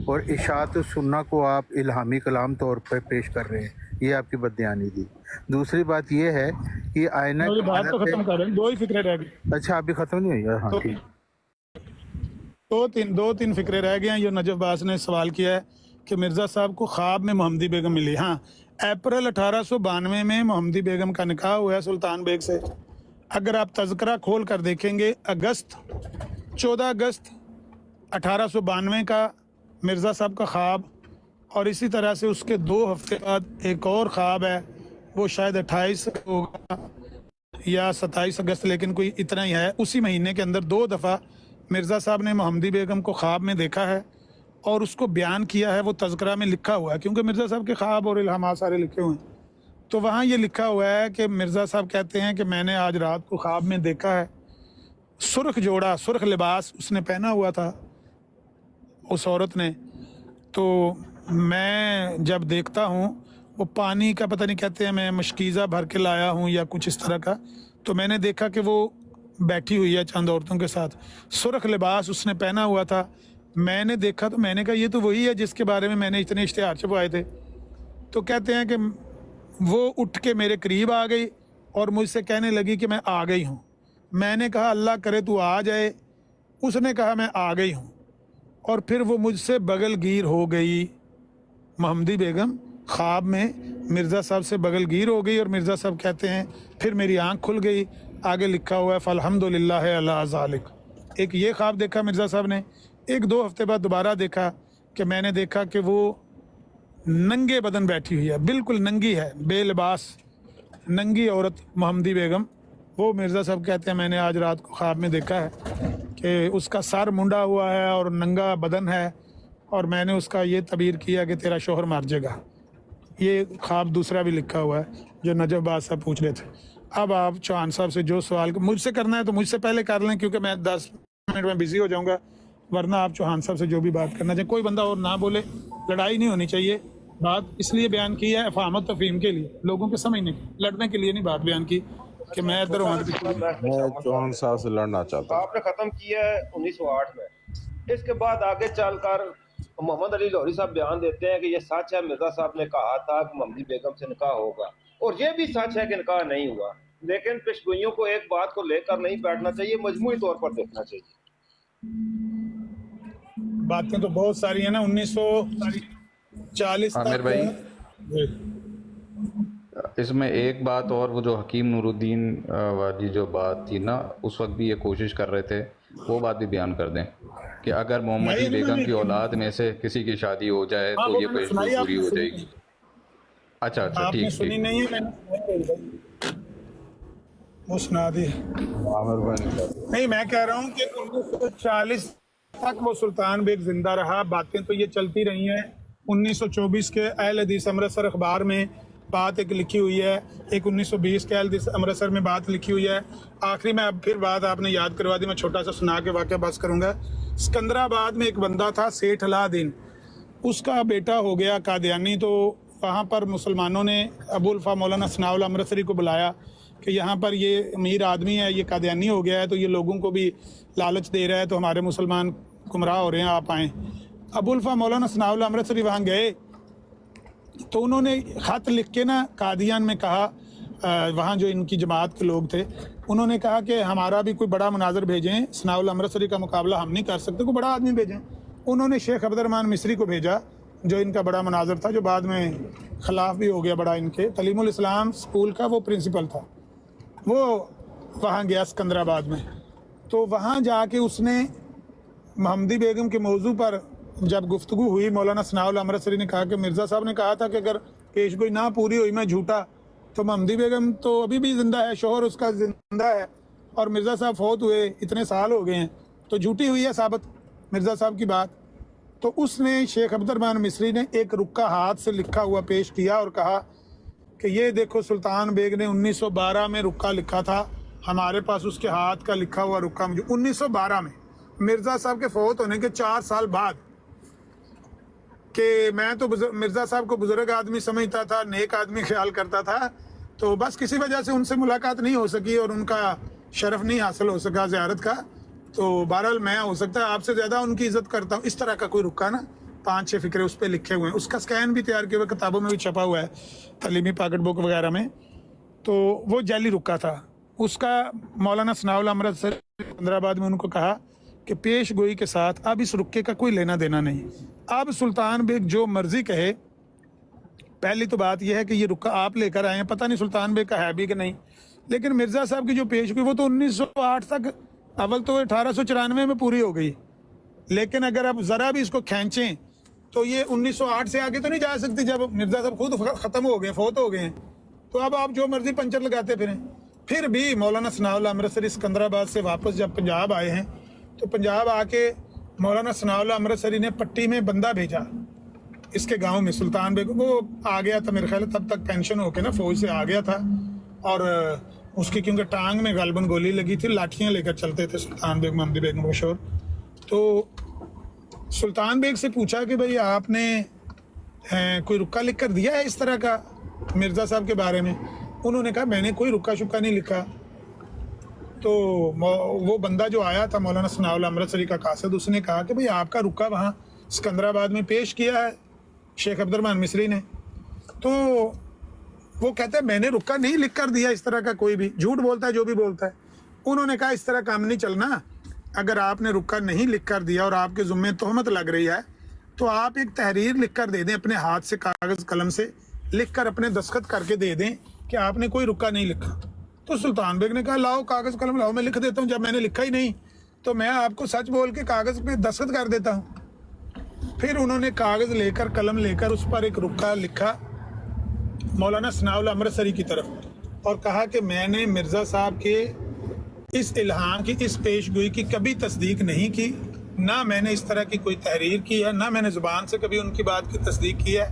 اور اشاعت السنہ کو آپ الہامی کلام طور پر پیش کر رہے ہیں، یہ آپ کی بددیانی تھی۔ دوسری بات یہ ہے کہ آئینہ میری بات تو ختم کر رہے ہیں، 2 ہی فکرے رہ گئی۔ اچھا ابھی ختم نہیں ہوئی؟ ہاں ٹھیک۔ دو تین فکرے رہ گئے ہیں۔ یہ نجف باز نے سوال کیا ہے کہ مرزا صاحب کو خواب میں محمدی بیگم ملی۔ ہاں، اپریل 1892 میں محمدی بیگم کا نکاح ہوا ہے سلطان بیگ سے۔ اگر آپ تذکرہ کھول کر دیکھیں گے 14 اگست 1892 کا مرزا صاحب کا خواب، اور اسی طرح سے اس کے 2 ہفتے بعد ایک اور خواب ہے، وہ شاید 28 ہوگا یا 27 اگست، لیکن کوئی اتنا ہی ہے۔ اسی مہینے کے اندر 2 دفعہ مرزا صاحب نے محمدی بیگم کو خواب میں دیکھا ہے اور اس کو بیان کیا ہے، وہ تذکرہ میں لکھا ہوا ہے، کیونکہ مرزا صاحب کے خواب اور الہامات سارے لکھے ہوئے ہیں۔ تو وہاں یہ لکھا ہوا ہے کہ مرزا صاحب کہتے ہیں کہ میں نے آج رات کو خواب میں دیکھا ہے، سرخ جوڑا، سرخ لباس اس نے پہنا ہوا تھا اس عورت نے، تو میں جب دیکھتا ہوں وہ پانی کا پتہ نہیں، کہتے ہیں میں مشکیزہ بھر کے لایا ہوں یا کچھ اس طرح کا، تو میں نے دیکھا کہ وہ بیٹھی ہوئی ہے چند عورتوں کے ساتھ، سرخ لباس اس نے پہنا ہوا تھا۔ میں نے دیکھا تو میں نے کہا یہ تو وہی ہے جس کے بارے میں نے اتنے اشتہار چھپوائے تھے۔ تو کہتے ہیں کہ وہ اٹھ کے میرے قریب آ گئی اور مجھ سے کہنے لگی کہ میں آ گئی ہوں۔ میں نے کہا اللہ کرے تو آ جائے۔ اس نے کہا میں آ گئی ہوں، اور پھر وہ مجھ سے بغل گیر ہو گئی۔ محمدی بیگم خواب میں مرزا صاحب سے بغل گیر ہو گئی، اور مرزا صاحب کہتے ہیں پھر میری آنکھ کھل گئی۔ آگے لکھا ہوا ہے فالحمدللہ علی ذالک۔ ایک یہ خواب دیکھا مرزا صاحب نے، ایک 2 ہفتے بعد دوبارہ دیکھا کہ میں نے دیکھا کہ وہ ننگے بدن بیٹھی ہوئی ہے، بالکل ننگی ہے، بے لباس ننگی عورت محمدی بیگم۔ وہ مرزا صاحب کہتے ہیں میں نے آج رات کو خواب میں دیکھا ہے کہ اس کا سر منڈا ہوا ہے اور ننگا بدن ہے، اور میں نے اس کا یہ تعبیر کیا کہ تیرا شوہر مر جائے گا۔ یہ خواب دوسرا بھی لکھا ہوا ہے جو نجف باز صاحب پوچھ رہے تھے۔ اب آپ چوہان صاحب سے جو سوال مجھ سے کرنا ہے تو مجھ سے پہلے کر لیں، کیونکہ میں 10 منٹ میں بزی ہو جاؤں گا، ورنہ آپ چوہان صاحب سے جو بھی بات کرنا چاہیں، کوئی بندہ اور نہ بولے، لڑائی نہیں ہونی چاہیے۔ بات اس لیے بیان کی ہے افہام و تفہیم کے لیے، لوگوں کے سمجھنے کے، لڑنے کے لیے نہیں بات بیان کی کہ میں ادھر ہوں۔ میں چوہان صاحب سے لڑنا چاہتا ہوں۔ آپ نے ختم کیا ہے 1908 میں، اس کے بعد آگے چل کر محمد علی لاہوری صاحب بیان دیتے ہیں کہ یہ سچ ہے، مرزا صاحب نے کہا تھا کہ محمدی بیگم سے نکاح ہوگا، اور یہ بھی سچ ہے کہ نکاح نہیں ہوا، لیکن پیشگوئیوں کو ایک بات کو لے کر نہیں بیٹھنا چاہیے، مجموعی طور پر دیکھنا چاہیے۔ باتیں تو بہت ساری ہیں نا۔ 1940 عامر تک بھائی، اس میں ایک بات اور، وہ جو حکیم نور الدین والی جو بات تھی نا، اس وقت بھی یہ کوشش کر رہے تھے، وہ بات بھی بیان کر دیں کہ اگر محمدی بیگم کی اولاد میں سے کسی کی شادی ہو جائے تو یہ پیشگوئی پوری ہو جائے گی۔ اچھا آپ نے ٹھیک سنی ٹھیک۔ نہیں ہے؟ میں نے وہ سنا دی۔ عامر بھائی نے نہیں، میں کہہ رہا ہوں کہ 1940 تک وہ سلطان بیگ زندہ رہا، باتیں تو یہ چلتی رہی ہیں۔ 1924 کے اہل حدیث امرتسر اخبار میں بات ایک لکھی ہوئی ہے، ایک 1920 کے اہل حدیث امرتسر میں بات لکھی ہوئی ہے۔ آخری میں اب پھر بات آپ نے یاد کروا دی، میں چھوٹا سا سنا کے واقعہ بس کروں گا۔ سکندرآباد میں ایک بندہ تھا سیٹھ الہ دین، اس کا بیٹا ہو گیا قادیانی، تو وہاں پر مسلمانوں نے ابو الفا مولانا ثناء اللہ امرتسری کو بلایا کہ یہاں پر یہ امیر آدمی ہے، یہ قادیانی ہو گیا ہے، تو یہ لوگوں کو بھی لالچ دے رہا ہے، تو ہمارے مسلمان گمراہ ہو رہے ہیں، آپ آئیں۔ ابو الفا مولانا ثناء اللہ امرتسری وہاں گئے تو انہوں نے خط لکھ کے نا قادیان میں کہا، وہاں جو ان کی جماعت کے لوگ تھے، انہوں نے کہا کہ ہمارا بھی کوئی بڑا مناظر بھیجیں، ثناء اللہ امرتسری کا مقابلہ ہم نہیں کر سکتے، کوئی بڑا آدمی بھیجیں۔ انہوں نے شیخ عبد الرحمن مصری کو بھیجا جو ان کا بڑا مناظر تھا، جو بعد میں خلاف بھی ہو گیا بڑا ان کے، تعلیم الاسلام اسکول کا وہ پرنسپل تھا۔ وہ وہاں گیا سکندرآباد میں، تو وہاں جا کے اس نے محمدی بیگم کے موضوع پر جب گفتگو ہوئی، مولانا ثناء اللہ امرتسری نے کہا کہ مرزا صاحب نے کہا تھا کہ اگر پیشگوئی نہ پوری ہوئی میں جھوٹا، تو محمدی بیگم تو ابھی بھی زندہ ہے، شوہر اس کا زندہ ہے، اور مرزا صاحب فوت ہوئے اتنے سال ہو گئے ہیں، تو جھوٹی ہوئی ہے ثابت مرزا صاحب کی بات۔ تو اس نے شیخ عبد الرحمن مصری نے ایک رکا ہاتھ سے لکھا ہوا پیش کیا اور کہا کہ یہ دیکھو سلطان بیگ نے 1912 میں رکا لکھا تھا، ہمارے پاس اس کے ہاتھ کا لکھا ہوا رکا، مجھے 1912 میں مرزا صاحب کے فوت ہونے کے 4 سال بعد، کہ میں تو مرزا صاحب کو بزرگ آدمی سمجھتا تھا، نیک آدمی خیال کرتا تھا، تو بس کسی وجہ سے ان سے ملاقات نہیں ہو سکی اور ان کا شرف نہیں حاصل ہو سکا زیارت کا، تو بہرحال میں ہو سکتا ہے آپ سے زیادہ ان کی عزت کرتا ہوں، اس طرح کا کوئی رکا نا 5-6 फ़िक्रे उस पर लिखे हुए हैं, उसका स्कैन भी तैयार किया हुआ, किताबों में भी छपा हुआ है, तालीमी पॉकेट बुक वगैरह में। तो वो जाली रुक्का था। उसका मौलाना सनाउल अमृत सर सिकंदराबाद में उनको कहा कि पेश गोई के साथ अब इस रुक्के का कोई लेना देना नहीं, अब सुल्तान बेग जो मर्जी कहे। पहली तो बात यह है कि ये रुक्का आप लेकर आए हैं, पता नहीं सुल्तान बेग का है भी कि नहीं, लेकिन मिर्ज़ा साहब की जो पेश गोई वो तो 1908 तक, अव्वल तो 1894 में पूरी हो गई, लेकिन अगर आप ज़रा भी इसको खींचें तो ये 1908 से आगे तो नहीं जा सकती, जब मिर्ज़ा साहब खुद ख़त्म हो गए, फौत हो गए हैं। तो अब आप जो मर्जी पंचर लगाते फिरें। फिर भी मौलाना सनाउल्लाह अमृतसरी सिकंदराबाद से वापस जब पंजाब आए हैं, तो पंजाब आके मौलाना सनाउल्लाह अमृतसरी ने पट्टी में बंदा भेजा इसके गांव में, सुल्तान बेग। वो आ गया था मेरे ख्याल तब तक पेंशन होके ना फौज से आ गया था, और उसकी क्योंकि टांग में गालबन गोली लगी थी, लाठियाँ लेकर चलते थे सुल्तान बेग, मोहम्मदी बेगम मशहूर। तो सुल्तान बेग से पूछा कि भाई आपने कोई रुक्का लिख कर दिया है इस तरह का मिर्ज़ा साहब के बारे में? उन्होंने कहा मैंने कोई रुक्का शुक्का नहीं लिखा। तो वो बंदा जो आया था मौलाना सनाउल्लाह अमृतसरी का कासिद, उसने कहा कि भाई आपका रुक्का वहाँ सिकंदराबाद में पेश किया है शेख अब्दुर्रहमान मिस्री ने। तो वो कहता है मैंने रुक्का नहीं लिख कर दिया इस तरह का, कोई भी झूठ बोलता है जो भी बोलता है। उन्होंने कहा इस तरह काम नहीं चलना, अगर आपने रुक्का नहीं लिख कर दिया और आपके ज़ुम्मे तोहमत लग रही है तो आप एक तहरीर लिख कर दे दें, अपने हाथ से कागज़ कलम से लिख कर अपने दस्तखत करके दे दें कि आपने कोई रुक्का नहीं लिखा। तो सुल्तान बेग ने कहा लाओ कागज़ कलम लाओ, मैं लिख देता हूँ, जब मैंने लिखा ही नहीं तो मैं आपको सच बोल के कागज़ पे दस्तखत कर देता हूँ। फिर उन्होंने कागज़ लेकर कलम लेकर उस पर एक रुक्का लिखा मौलाना सनाउल्लाह अमृतसरी की तरफ, और कहा कि मैंने मिर्ज़ा साहब के इस इल्हाम की, इस पेशगोई की कभी तस्दीक नहीं की, ना मैंने इस तरह की कोई तहरीर की है, ना मैंने ज़ुबान से कभी उनकी बात की तस्दीक की है।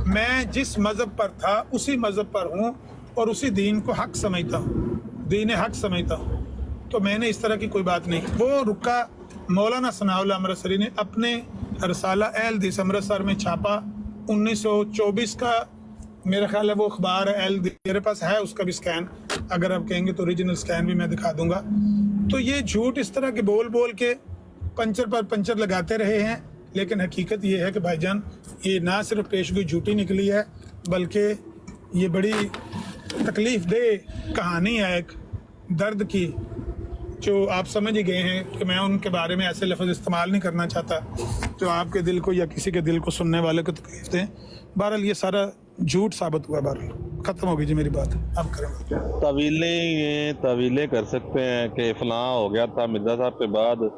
मैं जिस मज़हब पर था उसी मज़हब पर हूँ और उसी दीन को हक समझता हूँ, दीन हक समझता हूँ। तो मैंने इस तरह की कोई बात नहीं। वो रुक्का मौलाना सनाउल्लाह अमृतसरी ने अपने रसाला अहल हदीस अमृतसर में छापा 1924 का, मेरा ख्याल है वो अखबार है अहल हदीस, मेरे पास है उसका भी स्कैन, अगर आप कहेंगे तो ओरिजिनल स्कैन भी मैं दिखा दूंगा। तो ये झूठ इस तरह के बोल बोल के पंचर पर पंचर लगाते रहे हैं, लेकिन हकीकत ये है कि भाईजान ये ना सिर्फ पेशगोई झूठी निकली है, बल्कि ये बड़ी तकलीफ़ दे कहानी है एक दर्द की, जो आप समझ ही गए हैं कि मैं उनके बारे में ऐसे लफ्ज़ इस्तेमाल नहीं करना चाहता जो आपके दिल को या किसी के दिल को सुनने वाले को तकलीफ़ दें। बहरहाल ये सारा झूठ साबित हुआ। बहरहाल ख़त्म हो गई जी मेरी बात, अब करें। तवीलें कर सकते हैं कि फलां हो गया था मिर्ज़ा साहब के बाद,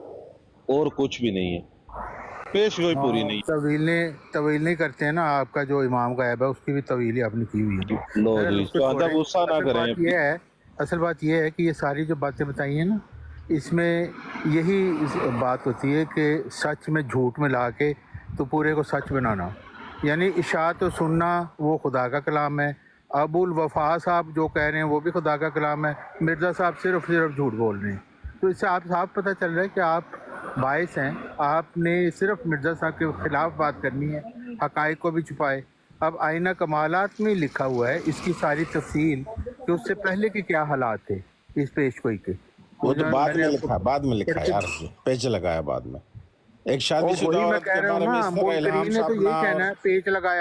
और कुछ भी नहीं है, पेशगोई पूरी नहीं। तवीलें करते हैं ना, आपका जो इमाम गायब है उसकी भी तवीलें आपने की हुई है। लो जी, तो गुस्सा ना करें। असल बात यह है कि ये सारी जो बातें बताई हैं ना, इसमें यही बात होती है कि सच में झूठ में ला के तो पूरे को सच बनाना, यानी इशाअत और सुनना वो खुदा का कलाम है। अबुल वफा साहब जो कह रहे हैं वो भी खुदा का कलाम है। मिर्ज़ा साहब सिर्फ झूठ बोल रहे हैं। तो इससे आप साफ पता चल रहा है कि आप बाइस हैं, आपने सिर्फ मिर्ज़ा साहब के ख़िलाफ़ बात करनी है, हक़ाइक़ को भी छुपाए। अब आईना कमालात में लिखा हुआ है इसकी सारी तफसील कि उससे पहले के क्या हालात थे इस पेशगोई के। वो तो बाद में लिखा यार, पेच लगाया बाद में। एक शादीशुदा औरत के बारे में इस तरह इल्हाम तो यही कहना है,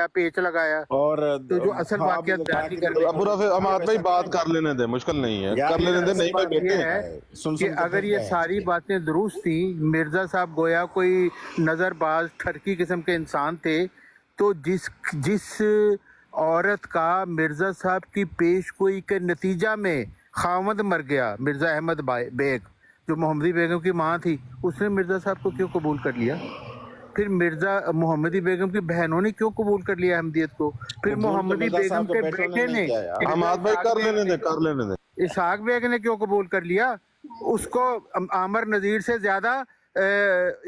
पेच लगाया और तो जो असल वाक़ियात बयान नहीं कर रहे। अमाद भाई बात कर लेने दे, मुश्किल नहीं है, कर लेने दे। नहीं भाई बेटे है कि अगर ये सारी बातें दुरुस्त थी, मिर्ज़ा साहब गोया कोई नज़रबाज ठरकी किस्म के इंसान थे, तो जिस औरत का मिर्ज़ा साहब की पेशगोई के नतीजा में खामद मर गया, मिर्ज़ा अहमद बेग जो मोहम्मदी बेगम की माँ थी, उसने मिर्ज़ा साहब को क्यों कबूल कर लिया? फिर मिर्ज़ा मोहम्मदी बेगम की बहनों ने क्यों कबूल कर लिया अहमदियत को? फिर मोहम्मदी बेगम के बेटे ने, अमाद भाई कर लेने दे। इसहाक बेग ने क्यों कबूल कर लिया? उसको आमर नज़ीर से ज़्यादा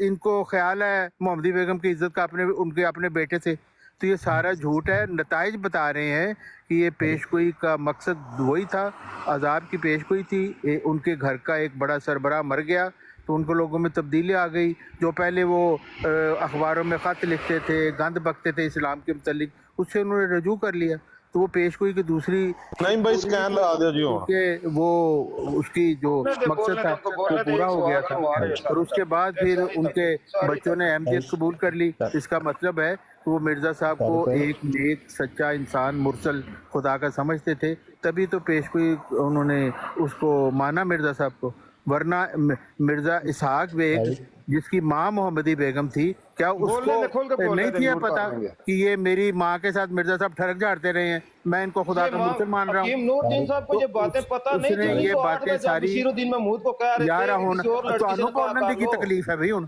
इनको ख्याल है मोहम्मदी बेगम की इज्जत का उनके अपने बेटे से। तो ये सारा झूठ है। नताइज बता रहे हैं कि ये पेशगोई का मकसद वही था, अजाब की पेशगोई थी। उनके घर का एक बड़ा सरबराह मर गया तो उनको लोगों में तब्दीली आ गई। जो पहले वो अखबारों में ख़त लिखते थे, गंद बकते थे इस्लाम के मुतल्लिक, उससे उन्होंने रजू कर लिया। تو وہ پیش گوئی کی دوسری नहीं भाई स्कैन लगा दो जी हुण کہ وہ اس کی جو مقصد تھا وہ پورا ہو گیا تھا، اور اس کے بعد پھر ان کے بچوں نے احمدیت قبول کر لی. اس کا مطلب ہے کہ وہ مرزا صاحب کو ایک نیک سچا انسان مرسل خدا کا سمجھتے تھے، تبھی تو پیش گوئی انہوں نے اس کو مانا مرزا صاحب کو. ورنہ مرزا اسحاق بیگ جس کی ماں محمدی بیگم تھی، کیا اس کو نہیں تھی پتا کہ یہ میری ماں کے ساتھ مرزا صاحب ٹھڑک جھاڑتے رہے ہیں، میں ان کو خدا کا مرسل مان رہا حکیم نور الدین صاحب کو یہ باتیں پتہ نہیں تھی. یہ باتیں ساری بشیر الدین محمود کو کہہ رہے یار تھے ہوں کسی اور لڑکی سے بولنے کی تکلیف ہے بھائی. ہوں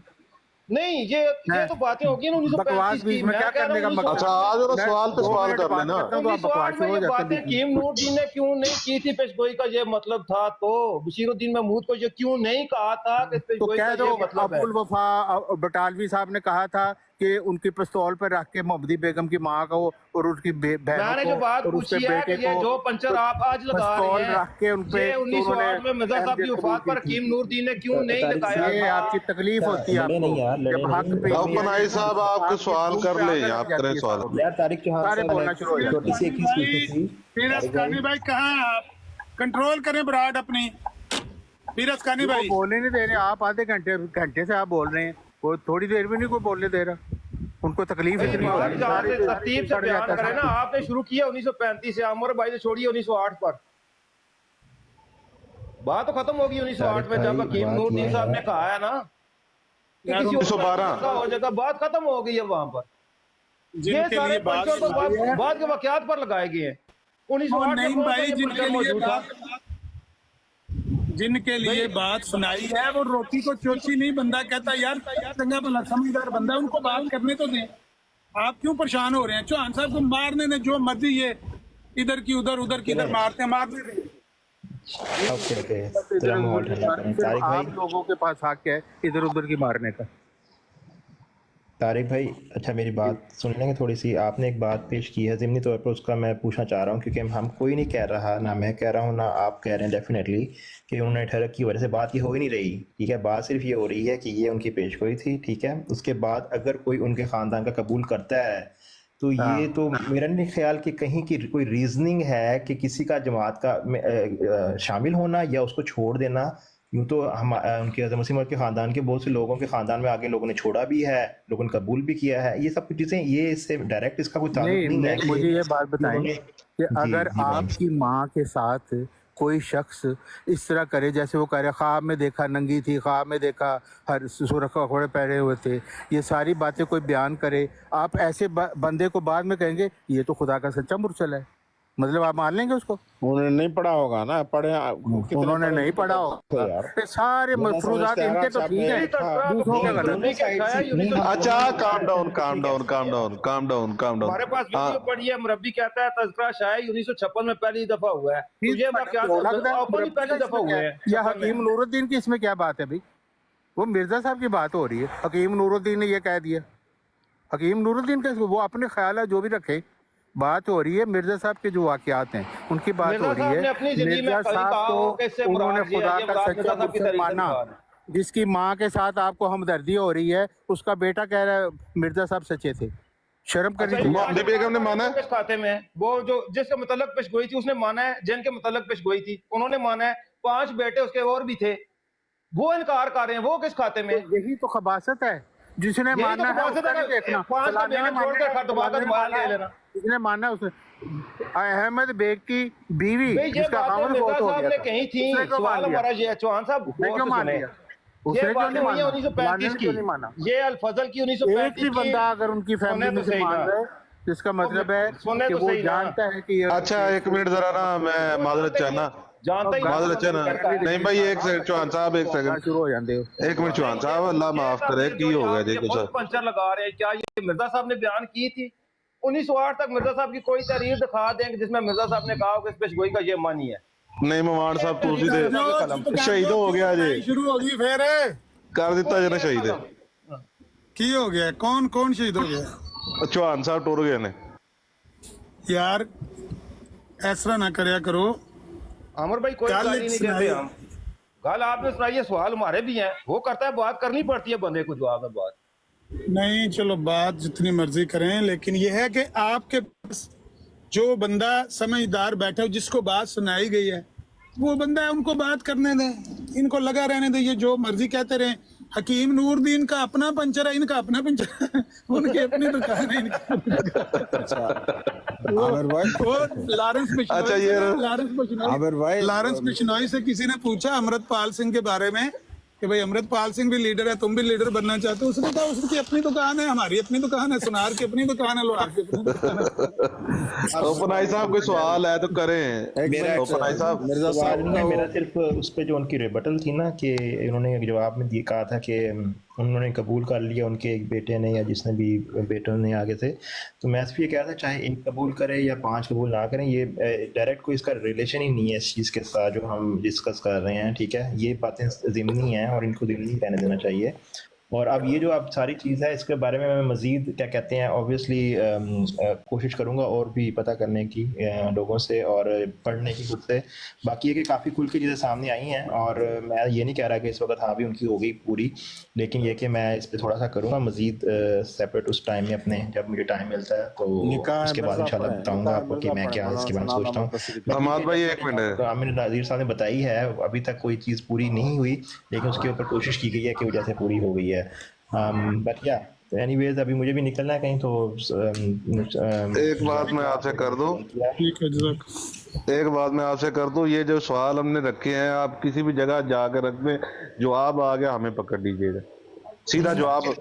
نہیں یہ تو باتیں ہوگی نا 1935 کی. میں کیا کرنے کا مقصد؟ اچھا آج اور سوال پہ سوال کر لینا. 1908 میں یہ باتیں حکیم نور الدین نے کیوں نہیں کی تھی؟ پیشگوئی کا یہ مطلب تھا تو بشیر الدین محمود کو یہ کیوں نہیں کہا تھا کہ پیشگوئی کا یہ مطلب ہے؟ ابو الوفا بٹالوی صاحب نے کہا تھا کہ ان کی پستول پر رکھ کے محمدی بیگم کی ماں کو اور اس کی بہنوں میں نے جو بات پوچھی ہے کہ یہ جو پنچر آپ آج لگا رہے ہیں یہ 1908 میں مرزا صاحب کی وفات پر حکیم نور الدین نے کیوں نہیں لگایا؟ یہ آپ کی تکلیف ہوتی ہے آپ کو جب حق پہ اوپن صاحب آپ کو سوال کر لیں، آپ کریں سوال. یار طارق چوہان سارے صاحب بولنا شروع ہو جاتے چھوٹی سی ایک ہی چیز تھی. پھر اسکانی بھائی کہاں ہیں آپ؟ کنٹرول کریں براڈ اپنی. پھر اسکانی بھائی بولنے نہیں دے رہے آپ، آدھے گھنٹے سے آپ بول رہے ہیں، وہ تھوڑی دیر بھی نہیں کوئی بولنے دے رہا. ان کو تکلیف اتنی ہو رہی ہے. ترتیب سے بیان کریں نا. آپ نے شروع کیا 1935 سے، عمر بھائی نے چھوڑی 1908 پر. بات تو ختم ہوگی 1908 میں جب حکیم نور الدین صاحب نے کہا ہے نا کہ کسی 1912 ہو جگہ بات ختم ہو گئی ہے وہاں پر. جن یہ کے سارے لیے بات پنچوں تو بعد کے واقعات پر لگائے گئے ہیں. 1908 نہیں میں بھائی، جن کے لیے جن کے لیے بات سنائی ہے وہ روٹی کو چوچی نہیں. بندہ کہتا یار چنگا بھلا سمجھدار بندہ، ان کو بات کرنے تو دیں. آپ کیوں پریشان ہو رہے ہیں؟ چوہان صاحب کو مارنے نے جو مرضی، یہ ادھر کی ادھر ادھر کی ادھر مارتے رہے. اوکے ذرا ماحول ٹھنڈا کریں. طارق بھائی، آپ لوگوں کے پاس حق ہے ادھر ادھر کی مارنے کا. طارق بھائی اچھا میری بات سن لیں گے تھوڑی سی؟ آپ نے ایک بات پیش کی ہے ضمنی طور پر، اس کا میں پوچھنا چاہ رہا ہوں کیونکہ ہم کوئی نہیں کہہ رہا، نہ میں کہہ رہا ہوں نہ آپ کہہ رہے ہیں ڈیفینیٹلی کہ انہوں نے ٹھڑک کی وجہ سے. بات یہ ہو ہی نہیں رہی، ٹھیک ہے؟ بات صرف یہ ہو رہی ہے کہ یہ ان کی پیش گوئی تھی، ٹھیک ہے؟ اس کے بعد اگر کوئی ان کے خاندان کا قبول کرتا ہے تو یہ تو میرا نہیں خیال کہ کہیں کی کوئی ریزننگ ہے کہ کسی کا جماعت کا شامل ہونا یا اس کو چھوڑ دینا. یوں تو ہم ان کے حضرت مسیح موعود کے خاندان کے بہت سے لوگوں کے خاندان میں آگے لوگوں نے چھوڑا بھی ہے، لوگوں نے قبول بھی کیا ہے. یہ سب کچھ چیزیں یہ اس سے ڈائریکٹ اس کا کوئی تعلق نہیں ہے. مجھے یہ بات بتائیں کہ اگر آپ کی ماں کے ساتھ کوئی شخص اس طرح کرے جیسے وہ کہہ رہے خواب میں دیکھا ننگی تھی، خواب میں دیکھا ہر سرخ کپڑے پہنے ہوئے تھے، یہ ساری باتیں کوئی بیان کرے، آپ ایسے بندے کو بعد میں کہیں گے یہ تو خدا کا سچا مرسل ہے، مطلب آپ مان لیں گے اس کو؟ انہوں نے نہیں پڑھا ہوگا نا، پڑھے انہوں نے نہیں پڑھا ہوگا. سارے مفروضات ان کے تو ٹھیک ہے، دوسروں کے غلط. اچھا کام ڈاؤن. ہمارے پاس ویڈیو پڑھی ہے، مربی کہتا ہے تذکرہ شاعری 1956 میں پہلی دفعہ ہوا ہے. یہ پہلی دفعہ ہوئے ہیں. یا حکیم نور الدین کی اس میں کیا بات ہے بھائی؟ وہ مرزا صاحب کی بات ہو رہی ہے. حکیم نور الدین نے یہ کہہ دیا. حکیم نور الدین کا وہ اپنے خیالات جو بھی رکھے، بات ہو رہی ہے مرزا صاحب کے جو واقعات ہیں ان کی بات ہو رہی ہے. مرزا صاحب کو انہوں نے خدا کا سچا مرسل مانا. جس کی ماں کے ساتھ آپ کو ہمدردی ہو رہی ہے، اس کا بیٹا کہہ رہا ہے مرزا صاحب سچے تھے. شرم کرنی چاہیے. محمدی بیگم نے مانا ہے کس کھاتے میں وہ جو جس کے متعلق پیش گوئی تھی اس نے مانا ہے، جن کے متعلق پیش گوئی تھی انہوں نے مانا ہے. 5 بیٹے اس کے اور بھی تھے، وہ انکار کر رہے ہیں. وہ کس کھاتے میں؟ یہی تو خباثت ہے. جس نے ماننا ہے اس کا نہیں دیکھنا. جس نے ماننا ہے اس نے. احمد بیگ کی بیوی جس کا خاوند فوت ہو گیا تھا، کہیں تھی. سوال ہمارا یہ ہے چوہان صاحب، کیوں مان لیا؟ یہ باتیں ہوئی ہیں 1935 کی، یہ الفضل کی 1935 ایک بھی بندہ اگر ان کی فیملی میں سے مان رہا ہے جس کا مطلب ہے کہ وہ جانتا ہے کہ اچھا ایک منٹ ذرا نا، میں معذرت چاہنا نہیں بھائی، ایک سیکنڈ چوہان صاحب، ایک سیکنڈ شروع ہو جاندے ہو. ایک منٹ چوہان صاحب، اللہ معاف کرے کی ہو گیا جی کچھ پنچر لگا رہے ہیں. کیا یہ مرزا صاحب نے بیان کی تھی 1908 تک؟ مرزا صاحب کی کوئی تحریر دکھا دیں گے جس میں مرزا صاحب نے کہا کہ اس پیش گوئی کا یہ معنی ہے؟ نہیں ممان صاحب تو اسی دے شہید ہو گیا جی، شروع ہو گئی پھر کر دیتا جی نا شہید کی ہو گیا؟ کون شہید ہو گیا؟ چوہان صاحب ٹر گئے نے. یار ایسا نہ کریا کرو. عمر بھائی کوئی گالی نہیں دیتے ہم. گال آپ نے سنائی ہے، سوال ہمارے بھی ہیں. وہ کرتا ہے بات کرنی پڑتی ہے بندے کو، جواب میں بات نہیں. چلو بات جتنی مرضی کریں، لیکن یہ ہے کہ آپ کے پاس जो बंदा समझदार बैठा है, जिसको बात सुनाई गई है, वो बंदा है, उनको बात करने दें, इनको लगा रहने दें, ये जो मर्जी कहते रहे। हकीम नूरदीन का अपना पंचर है, इनका अपना पंचर है, उनकी अपनी दुकान है, आमिर भाई, वो लॉरेंस बिश्नोई, अच्छा, ये आमिर भाई, लॉरेंस बिश्नोई से किसी ने पूछा अमृतपाल सिंह के बारे में कि भाई अमृतपाल सिंह भी लीडर है, तुम भी लीडर बनना चाहते हो? उसने कहा उसकी अपनी दुकान है, हमारी अपनी दुकान है, सुनार की अपनी दुकान है, लोहार की अपनी दुकान है। ओपनाई साहब कोई सवाल है तो करें। ओपनाई साहब, मिर्जा साहब का मेरा सिर्फ उस पे जो उनकी रिबटल थी ना कि इन्होंने जवाब में कहा था कि उन्होंने कबूल कर लिया उनके एक बेटे ने या जिसने भी बेटों ने आगे थे, तो मैं सिर्फ ये कह रहा था चाहे एक कबूल करे या 5 कबूल ना करें, ये डायरेक्ट कोई इसका रिलेशन ही नहीं है इस चीज़ के साथ जो हम डिस्कस कर रहे हैं, ठीक है। ये बातें ज़िमनी हैं और इनको ज़िमनी रहने देना चाहिए। और अब ये जो अब सारी चीज़ है इसके बारे में मैं मज़ीद क्या कहते हैं ऑब्वियसली कोशिश करूँगा और भी पता करने की लोगों से और पढ़ने की खुद से। बाकी ये कि काफ़ी खुल के चीज़ें सामने आई हैं और मैं ये नहीं कह रहा कि इस वक्त हाँ भी उनकी हो गई पूरी, लेकिन ये कि मैं इस पर थोड़ा सा करूँगा मज़ीद सेपरेट उस टाइम में अपने, जब मुझे टाइम मिलता है तो उसके बाद इंशाल्लाह बताऊँगा आपको कि मैं क्या इसके बारे में सोचता हूँ। हमाद भाई एक मिनट, आमिर नाज़िर साहब ने बताई है अभी तक कोई चीज़ पूरी नहीं हुई, लेकिन उसके ऊपर कोशिश की गई है कि वजह से पूरी हो गई है। बट या एनीवेज अभी मुझे भी निकलना है कहीं, तो एक बात मैं आपसे कर दूं, ठीक है, जज़ाक। एक बात मैं आपसे कर दूं, ये जो सवाल हमने रखे हैं आप किसी भी जगह जाकर रख दें, जवाब आ गया हमें पकड़ लीजिएगा, सीधा जवाब।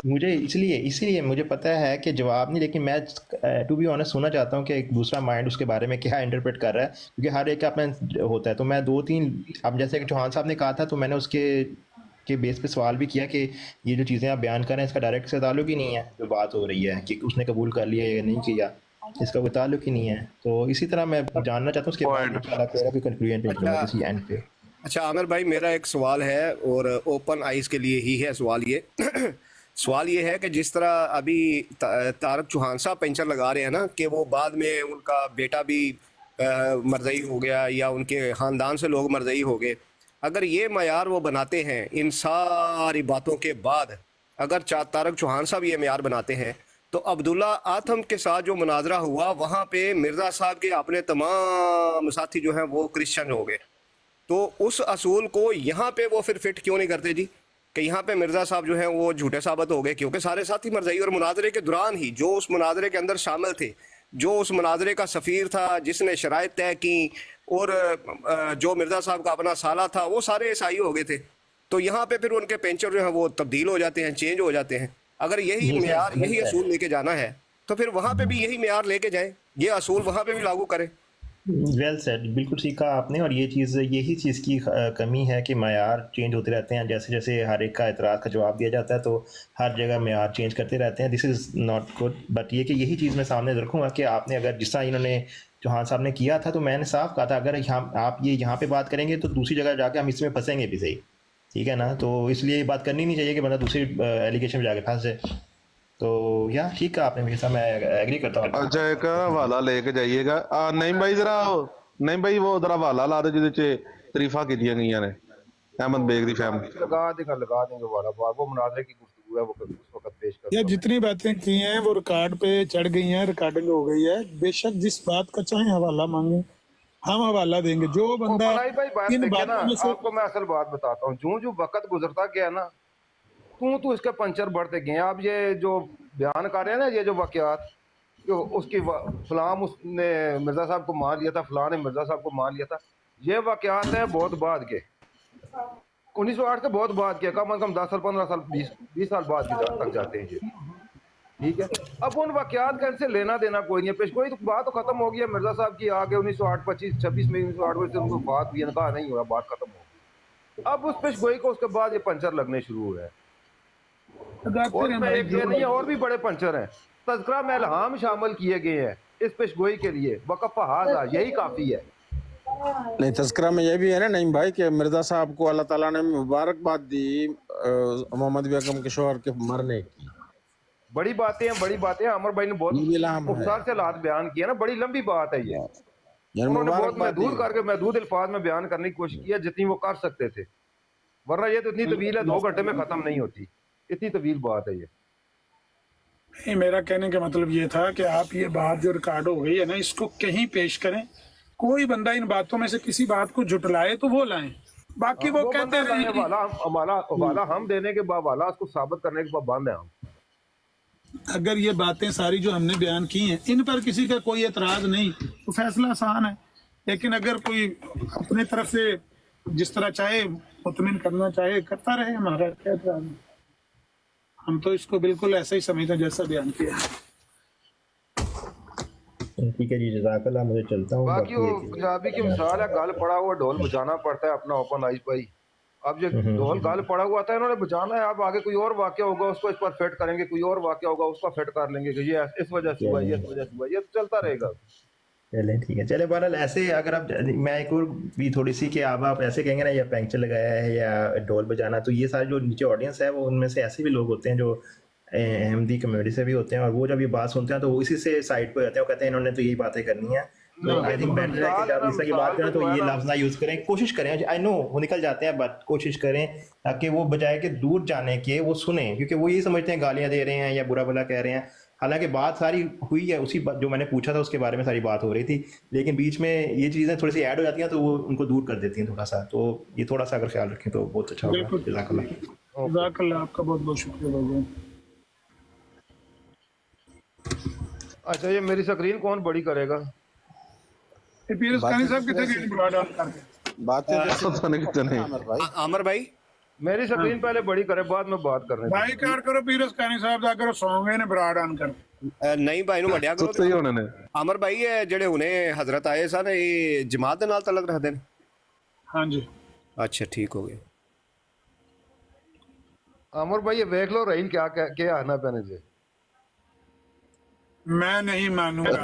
मुझे इसीलिए मुझे पता है कि जवाब नहीं, लेकिन मैं टू बी ऑनेस्ट सुनना चाहता हूँ कि एक दूसरा माइंड उसके बारे में क्या इंटरप्रेट कर रहा है, क्योंकि हर एक का अपना होता है। तो मैं 2-3 अब जैसे कि चौहान साहब ने कहा था, तो मैंने उसके बेस पे सवाल भी किया कि ये जो चीज़ें आप बयान कर रहे हैं इसका डायरेक्ट से ताल्लुक ही नहीं है, जो बात हो रही है कि उसने कबूल कर लिया या नहीं किया, इसका कोई ताल्लुक ही नहीं है। तो इसी तरह मैं जानना चाहता हूँ उसके बाद कोई कंक्लूजन पे निकलूंगा किसी एंड पे। अच्छा आमिर भाई, मेरा एक सवाल है और ओपन आइज़ के लिए ही है सवाल ये सवाल ये है कि जिस तरह अभी तारक चौहान साहब पेंचर लगा रहे हैं ना कि वो बाद में उनका बेटा भी मरज़ई हो गया या उनके ख़ानदान से लोग मरज़ई हो गए, अगर ये मयार वो बनाते हैं इन सारी बातों के बाद, अगर तारक चौहान साहब ये मयार बनाते हैं, तो अब्दुल्ला आथम के साथ जो मुनाजरा हुआ वहाँ पे मिर्ज़ा साहब के अपने तमाम साथी जो हैं वो क्रिश्चियन हो गए, तो उस असूल को यहाँ पे वो फिर फिट क्यों नहीं करते जी कि यहाँ पे मिर्ज़ा साहब जो हैं वो झूठे साबित हो गए, क्योंकि सारे साथी मरज़ई और मुनाजरे के दौरान ही जो उस मुनाजरे के अंदर शामिल थे, जो उस मुनाजरे का सफ़ीर था जिसने शराइत तय की और जो मिर्ज़ा साहब का अपना साला था, वो सारे ईसाई हो गए थे। तो यहाँ पे फिर उनके पेंचर जो हैं वो तब्दील हो जाते हैं, चेंज हो जाते हैं। अगर यही मेयार यही असूल लेके जाना है तो फिर वहाँ पे भी यही मेयार लेके जाएं, ये असूल वहाँ पे भी लागू करें। वेल सेड, बिल्कुल ठीक कहा आपने। और यही चीज़ की कमी है कि मयार चेंज होते रहते हैं, जैसे जैसे हर एक का एतराज़ का जवाब दिया जाता है तो हर जगह मयार चेंज करते रहते हैं। This is not good. But ये कि यही चीज़ मैं सामने रखूँगा कि आपने अगर जिस तरह इन्होंने चौहान साहब ने किया था, तो मैंने साफ कहा था अगर आप ये यहाँ पे बात करेंगे तो दूसरी जगह जाके हम इसमें फंसेंगे भी सही, ठीक है ना। तो इसलिए ये बात करनी नहीं चाहिए कि बंदा दूसरी एलिगेशन में जाके फंस जाए। तो या ठीक है आपने मेरे साथ, मैं एग्री करता हूँ। अच्छा एक हवाला लेके जाइएगा। नहीं भाई जरा नहीं भाई वो जरा हवाला ला दे जिहदे च तरीफा कीतियां गईयां ने अहमद बेग दी फैमिली। लगा देंगे वाला वो मुनाजरे की गुफ्तगू है, वो उस वक्त पेश कर। ये जितनी बातें की हैं वो रिकॉर्ड पे चढ़ गई हैं, रिकॉर्डिंग हो गई है। बेशक जिस बात का चाहे हवाला मांगे हम हवाला देंगे। जो बंदा इन बातों में से आपको मैं असल बात बताता हूँ, जो वक्त गुजरता गया ना तू इसके पंचर बढ़ते गए। आप ये जो बयान कर रहे हैं ना, ये जो वाकयात उसकी फलाम उसने मिर्ज़ा साहब को मार लिया था, फलां ने मिर्ज़ा साहब को मार लिया था, ये वाकयात है बहुत बाद के, 1908 के बहुत बाद के, कम से कम 10 साल 15 साल 20 साल बाद तक जाते हैं ये, ठीक है। अब उन वाकयात का इनसे लेना देना कोई नहीं है। पेश कोई तो बात तो खत्म हो गई है। मिर्ज़ा साहब की आगे 1908 25-26 में 1908 से उनको बात हुई, कहा नहीं हुआ, बात खत्म हो गई। अब उस पेश गोई को उसके बाद ये पंचर लगने शुरू हुए हैं और एक ये नहीं है, और भी बड़े पंचर हैं। तज़किरा में इल्हाम शामिल किए गए हैं इस पेशगोई के लिए, वक़फ़ हाज़ा यही काफ़ी है। नहीं, तज़किरा में ये भी है ना नईम भाई कि मिर्ज़ा साहब को अल्लाह ताला ने मुबारकबाद दी मोहम्मद बेगम के शौहर के मरने की। बड़ी बातें हैं, बड़ी बातें हैं। अमर भाई ने बहुत मुख्तार से हालात बयान किए ना, बड़ी लंबी बात है ये। उन्होंने बहुत महदूद अल्फाज में बयान करने की कोशिश की है जितनी वो कर सकते थे, वरना ये तो इतनी तवील है, 2 घंटे में ख़त्म नहीं होती, इतनी तवील बात है ये। नहीं, मेरा कहने का मतलब ये था कि आप ये बात जो रिकॉर्ड हो गई है ना, इसको कहीं पेश करें, कोई बंदा इन बातों में से किसी बात को झुटलाए तो वो लाएं, बाकी वो कहते रहे। हवाला हम देने के बाद वाला उसको साबित करने के पाबंद है हम। अगर ये बातें सारी जो हमने बयान की हैं इन पर किसी का कोई एतराज नहीं तो फैसला आसान है, लेकिन अगर कोई अपने तरफ से जिस तरह चाहे मुतमिन करना चाहे करता रहे, हमारा क्या एतराज है। हम तो इसको बिल्कुल ऐसा ही समझते हैं जैसा बयान किया है। ठीक है जी, जज़ाकल्लाह, मुझे चलता हूँ। बाकी वो पंजाबी की मिसाल है, गल पड़ा हुआ ढोल बजाना पड़ता है अपना ओपन आइज भाई। अब जो ढोल गल पड़ा हुआ था इन्होंने बजाना है, अब आगे कोई और वाक्य होगा उसको इस पर फिट करेंगे, कोई और वाक्य होगा उसका फिट कर लेंगे कि ये इस वजह से हुआ, ये इस वजह से हुआ, ये तो चलता रहेगा। चलें ठीक है, चले बहरहाल ऐसे अगर आप, मैं एक और भी थोड़ी सी कि अब आप ऐसे कहेंगे ना या पैंचर लगाया है या ढोल बजाना, तो ये सारे जो नीचे ऑडियंस है वो उनमें से ऐसे भी लोग होते हैं जो अहमदी कम्युनिटी से भी होते हैं, और वो जब ये बात सुनते हैं तो वो इसी से साइड पे होते हैं, वो कहते हैं इन्होंने तो यही बातें करनी है। तो आई थिंक बेटर है कि जब इस तरह की बात करें तो ये लफ्ज़ ना यूज़ करें, कोशिश करें। आई नो वो निकल जाते हैं बट कोशिश करें ताकि वो बजाय के दूर जाने के वो सुने, क्योंकि वो यही समझते हैं गालियाँ दे रहे हैं या बुरा भला कह रहे हैं, हालांकि बात सारी हुई है उसी जो मैंने पूछा था उसके बारे में सारी बात हो रही थी, लेकिन बीच में ये चीज़ें थोड़ी सी ऐड हो जाती हैं तो वो उनको दूर कर देती हैं थोड़ा सा। तो ये थोड़ा सा अगर ख्याल रखें तो बहुत अच्छा होगा। जज़ाकल्लाह, आपका बहुत बहुत शुक्रिया बाबू। अच्छा, ये मेरी स्क्रीन कौन बड़ी करेगा? पीर उसकानी साहब कितने दिन बुला डाल करके बातें पता नहीं कितने आमर भाई मेरी स्क्रीन पहले बड़ी करे, बाद में बात करने भाई कार करो पीर उसकानी साहब दा करो सॉन्ग ने बड़ा डाल कर नहीं भाई नु वड्या करो सही होने ने। आमर भाई ये जेड़े हुने हजरत आए सन ये जमात दे नाल तलक रखदे ने? हाँ जी, अच्छा ठीक हो गया। अमर भाई ये देख लो रहील क्या आना पहने जे। मैं नहीं मानूंगा।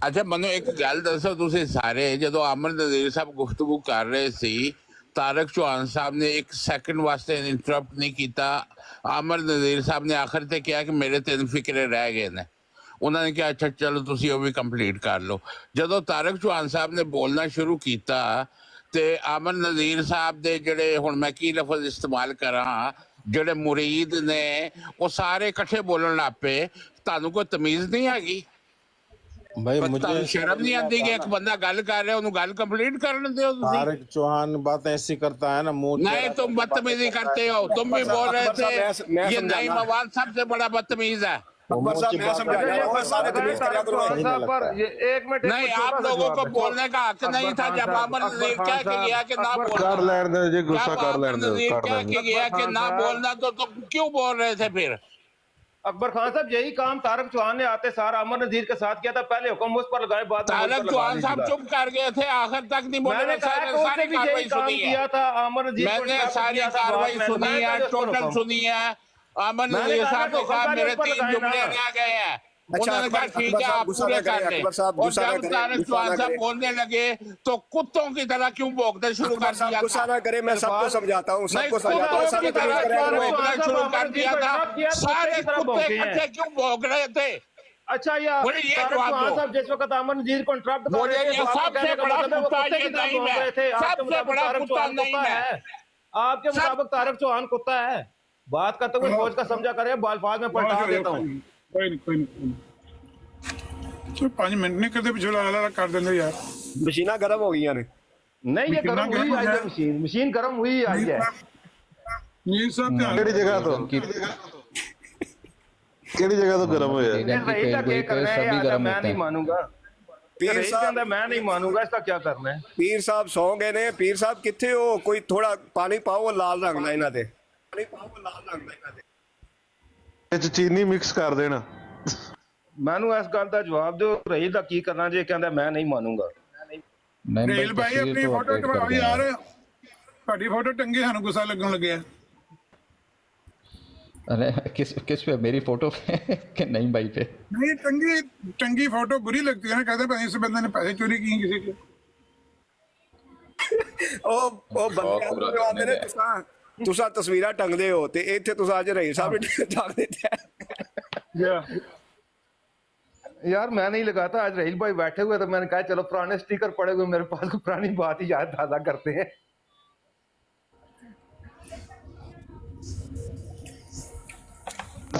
ਅੱਛਾ ਮੈਨੂੰ ਇੱਕ ਗੱਲ ਦੱਸੋ, ਤੁਸੀਂ ਸਾਰੇ ਜਦੋਂ ਅਮਰ ਨਜ਼ੀਰ ਸਾਹਿਬ ਗੁਫ਼ਤਗੂ ਕਰ ਰਹੇ ਸੀ, ਤਾਰਕ ਚੌਹਾਨ ਸਾਹਿਬ ਨੇ ਇੱਕ ਸੈਕਿੰਡ ਵਾਸਤੇ ਇੰਟਰਪਟ ਨਹੀਂ ਕੀਤਾ। ਅਮਰ ਨਜ਼ੀਰ ਸਾਹਿਬ ਨੇ ਆਖਰ ਤੇ ਕਿਹਾ ਕਿ ਮੇਰੇ 3 ਫਿਕਰੇ ਰਹਿ ਗਏ ਨੇ। ਉਹਨਾਂ ਨੇ ਕਿਹਾ ਅੱਛਾ ਚਲੋ ਤੁਸੀਂ ਉਹ ਵੀ ਕੰਪਲੀਟ ਕਰ ਲਓ। ਜਦੋਂ ਤਾਰਕ ਚੌਹਾਨ ਸਾਹਿਬ ਨੇ ਬੋਲਣਾ ਸ਼ੁਰੂ ਕੀਤਾ ਤੇ ਅਮਰ ਨਜ਼ੀਰ ਸਾਹਿਬ ਦੇ ਜਿਹੜੇ, ਹੁਣ ਮੈਂ ਕੀ ਲਫ਼ਜ਼ ਇਸਤੇਮਾਲ ਕਰਾਂ, ਜਿਹੜੇ ਮੁਰੀਦ ਨੇ ਉਹ ਸਾਰੇ ਇਕੱਠੇ ਬੋਲਣ ਲੱਗ ਪਏ। ਤੁਹਾਨੂੰ ਕੋਈ ਤਮੀਜ਼ ਨਹੀਂ ਹੈਗੀ? भाई ਤੁਹਾਨੂੰ मुझे ਸ਼ਰਮ ਨਹੀਂ ਆਉਂਦੀ ਕਿ ਇੱਕ ਬੰਦਾ ਗੱਲ ਕਰ ਰਿਹਾ ਉਹਨੂੰ ਗੱਲ ਕੰਪਲੀਟ ਕਰਨ ਦਿਓ ਤੁਸੀਂ? तारक चौहान बात ऐसी करता है ना मुंह नहीं, तुम बदतमीजी करते हो। तुम भी बोल रहे थे ये नई मवाद सबसे बड़ा बदतमीज है। अकबर साहब मैं समझा रहा हूं, मैं सारे तमीज करया करो। पर ये एक मिनट नहीं, आप लोगों को बोलने का हक नहीं था जब अमर नजीर कह के गया कि ना कर बोलना। लेने दे जी, गुस्सा जब कर अमर लेने दे, नजीर कर कह लेने के गया कि ना बोलना तो तुम क्यों बोल रहे थे फिर? अकबर खान साहब यही काम तारक चौहान ने आते सार अमर नजीर के साथ किया था। पहले हुक्म उस पर लगाए, बाद में मुझ पर तारक लगा चौहान नहीं साहब दिया। चुप कर गए थे, आखिर तक नहीं बोले। मैंने कहा कि उसने सारी भी यही कार्रवाई काम सुनी किया है, था अमर नजीर को मैंने इंटरप्ट सारी किया था, कार्रवाई बाद में सुनी मैंने है, कहा उसको टोटल हुक्म। सुनी है। अमर मैंने नजीर कहा साहब कि ने कहा हुक्म मेरे पहले 3 ऊपर जुमले लगाए ना। रह गए हैं। अच्छा, उन्होंने कहा अकबर ठीक है साहब आप गुस्सा पूरे ना करें, कर लें। अकबर साहब और गुस्सा ना जब करें, तारक गुस्सा चौहान ना साहब करें। बोलने लगे तो कुत्तों की तरह क्यों भौंकना शुरू कर अकबर साहब दिया गुस्सा था? ना करें, मैं सबको समझाता हूं, नहीं, सबको समझाता हूं, कुत्तों सारे की तरह तमीज क्यों करया करो। भौंकना शुरू कर दिया था? सारे की तरह कुत्ते भौंके हैं। इकट्ठे क्यों भौंक रहे थे? अच्छा यार, बोले ये तारक जवाब चौहान दो। साहब जिस वक्त अमर नजीर को इंटरप्ट कर बोले रहे थे, ये तो आपका सबसे कहने का बड़ा मतलब है वो कुत्ता कुत्ते ये की तरह नहीं भौंक है। रहे थे। आपके सबसे मुताबिक बड़ा तारक कुत्ता चौहान नहीं कुत्ता है। है, आपके मुताबिक तारक चौहान कुत्ता है। बात करते हुए सोच का समझा करें, बालफाज में पलटा देता हूँ। कोई नहीं तो 5 मिनट नहीं करते पिछले आला कर देंगे यार। मशीना गर्म हो गई ने। नहीं, ये गर्म हुई आई है मशीन गर्म हुई आई है। नील साहब ध्यान केड़ी जगह तो केड़ी जगह तो गर्म होया? ये रही का क्या करना है यार, मैं नहीं मानूंगा। पीर रही साहब कहता मैं नहीं मानूंगा, इसका क्या करना है? पीर साहब सौ गए ने। पीर साहब किथे हो? कोई थोड़ा पानी पाओ, लाल रंग ला इना दे। पानी पाओ, लाल रंग ला इना दे। ਵਿੱਚ ਚੀਨੀ ਮਿਕਸ ਕਰ ਦੇਣਾ। ਮੈਨੂੰ ਇਸ ਗੱਲ ਦਾ ਜਵਾਬ ਦਿਓ, ਰਹੀ ਦਾ ਕੀ ਕਰਨਾ ਜੇ ਕਹਿੰਦਾ ਮੈਂ ਨਹੀਂ ਮਾਨੂੰਗਾ। रेल भाई अपनी फोटो टंगाओ यार, ਤੁਹਾਡੀ फोटो टंगी ਸਾਨੂੰ गुस्सा लगन लगे। अरे किस पे? मेरी फोटो पे कि नहीं भाई पे? नहीं, टंगी फोटो बुरी लगती है ना, कहते हैं इस बंदे ने पैसे चोरी किए किसी के। ओ बंदे आते ने तुसा तस्वीरां टंगदे हो ते इथे तुसा अज रही साहब ने टांग देते हैं। यार मैं नहीं लगाता, आज रहील भाई बैठे हुए तो मैंने कहा चलो पुराने स्टिकर पड़े हुए मेरे पास, पुरानी बात ही याद ताजा करते हैं।